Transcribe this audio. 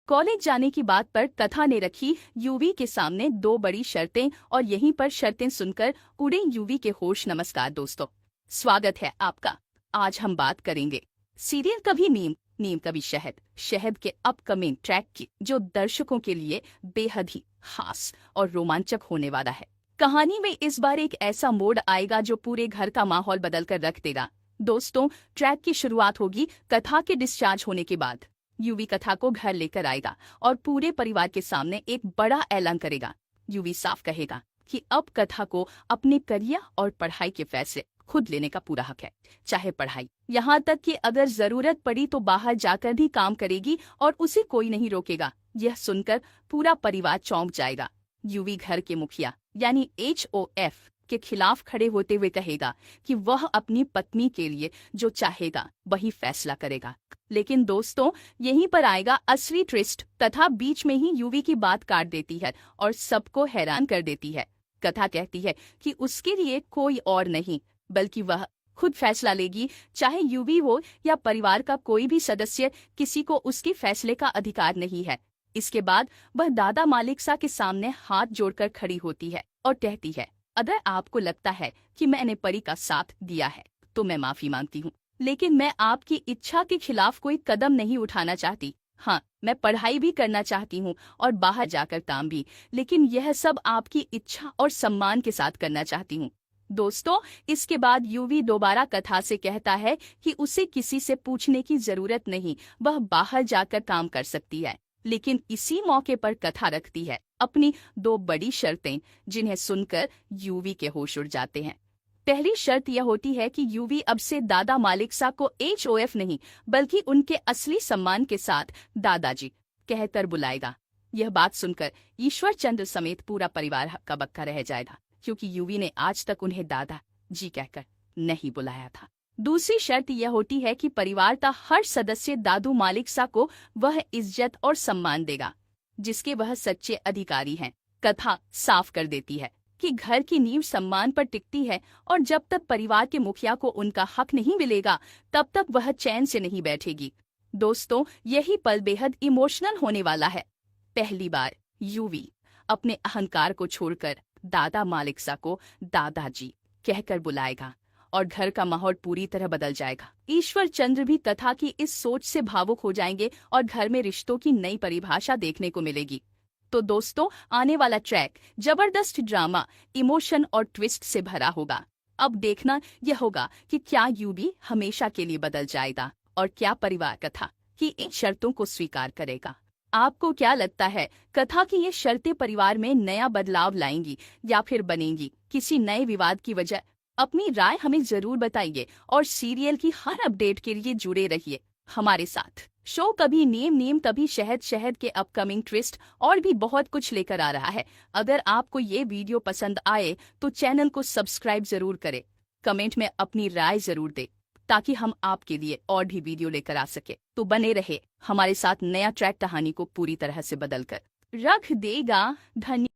College जाने की बात पर कथा ने रखी यूवी के सामने दो बड़ी शर्तें और यहीं पर शर्तें सुनकर उड़े यूवी के होश। नमस्कार दोस्तों, स्वागत है आपका। आज हम बात करेंगे सीरियल कभी नीम नीम कभी शहद शहद के अपकमिंग ट्रैक की, जो दर्शकों के लिए बेहद ही खास और रोमांचक होने वाला है। कहानी में इस बार एक ऐसा मोड़ आएगा जो पूरे घर का माहौल बदल कर रख देगा। दोस्तों, ट्रैक की शुरुआत होगी कथा के डिस्चार्ज होने के बाद। यूवी कथा को घर लेकर आएगा और पूरे परिवार के सामने एक बड़ा ऐलान करेगा। यूवी साफ कहेगा कि अब कथा को अपने करियर और पढ़ाई के फैसले खुद लेने का पूरा हक है, चाहे पढ़ाई, यहाँ तक कि अगर जरूरत पड़ी तो बाहर जाकर भी काम करेगी और उसे कोई नहीं रोकेगा। यह सुनकर पूरा परिवार चौंक जाएगा। यूवी घर के मुखिया यानी HOF के खिलाफ खड़े होते हुए कहेगा कि वह अपनी पत्नी के लिए जो चाहेगा वही फैसला करेगा। लेकिन दोस्तों, यहीं पर आएगा असली ट्विस्ट। कथा बीच में ही यूवी की बात काट देती है और सबको हैरान कर देती है। कथा कहती है कि उसके लिए कोई और नहीं बल्कि वह खुद फैसला लेगी, चाहे यूवी हो या परिवार का कोई भी सदस्य, किसी को उसके फैसले का अधिकार नहीं है। इसके बाद वह दादा मालिकसा के सामने हाथ जोड़कर खड़ी होती है और कहती है, अगर आपको लगता है कि मैंने परी का साथ दिया है तो मैं माफी मांगती हूँ, लेकिन मैं आपकी इच्छा के खिलाफ कोई कदम नहीं उठाना चाहती। हाँ, मैं पढ़ाई भी करना चाहती हूँ और बाहर जाकर काम भी, लेकिन यह सब आपकी इच्छा और सम्मान के साथ करना चाहती हूँ। दोस्तों, इसके बाद यूवी दोबारा कथा से कहता है कि उसे किसी से पूछने की जरूरत नहीं, वह बाहर जाकर काम कर सकती है। लेकिन इसी मौके पर कथा रखती है अपनी दो बड़ी शर्तें, जिन्हें सुनकर यूवी के होश उड़ जाते हैं। पहली शर्त यह होती है कि यूवी अब से दादा मालिकसा को HOF नहीं बल्कि उनके असली सम्मान के साथ दादाजी कहकर बुलाएगा। यह बात सुनकर ईश्वर चंद्र समेत पूरा परिवार हक्का बक्का रह जाएगा, क्योंकि यूवी ने आज तक उन्हें दादा जी कहकर नहीं बुलाया था। दूसरी शर्त यह होती है कि परिवार का हर सदस्य दादू मालिकसा को वह इज्जत और सम्मान देगा जिसके वह सच्चे अधिकारी हैं। कथा साफ कर देती है कि घर की नींव सम्मान पर टिकती है और जब तक परिवार के मुखिया को उनका हक नहीं मिलेगा तब तक वह चैन से नहीं बैठेगी। दोस्तों, यही पल बेहद इमोशनल होने वाला है। पहली बार यूवी अपने अहंकार को छोड़कर दादा मालिकसा को दादाजी कहकर बुलाएगा और घर का माहौल पूरी तरह बदल जाएगा। ईश्वर चंद्र भी कथा की इस सोच से भावुक हो जाएंगे और घर में रिश्तों की नई परिभाषा देखने को मिलेगी। तो दोस्तों, आने वाला ट्रैक जबरदस्त ड्रामा, इमोशन और ट्विस्ट से भरा होगा। अब देखना यह होगा कि क्या यूवी हमेशा के लिए बदल जाएगा और क्या परिवार कथा की इन शर्तों को स्वीकार करेगा। आपको क्या लगता है, कथा की ये शर्तें परिवार में नया बदलाव लाएंगी या फिर बनेंगी किसी नए विवाद की वजह? अपनी राय हमें जरूर बताइए और सीरियल की हर अपडेट के लिए जुड़े रहिए हमारे साथ। शो कभी नीम कभी शहद शहद के अपकमिंग ट्विस्ट और भी बहुत कुछ लेकर आ रहा है। अगर आपको ये वीडियो पसंद आए तो चैनल को सब्सक्राइब जरूर करें, कमेंट में अपनी राय जरूर दें ताकि हम आपके लिए और भी वीडियो लेकर आ सके। तो बने रहे हमारे साथ, नया ट्रैक कहानी को पूरी तरह से बदल कर रख देगा। धन्यवाद।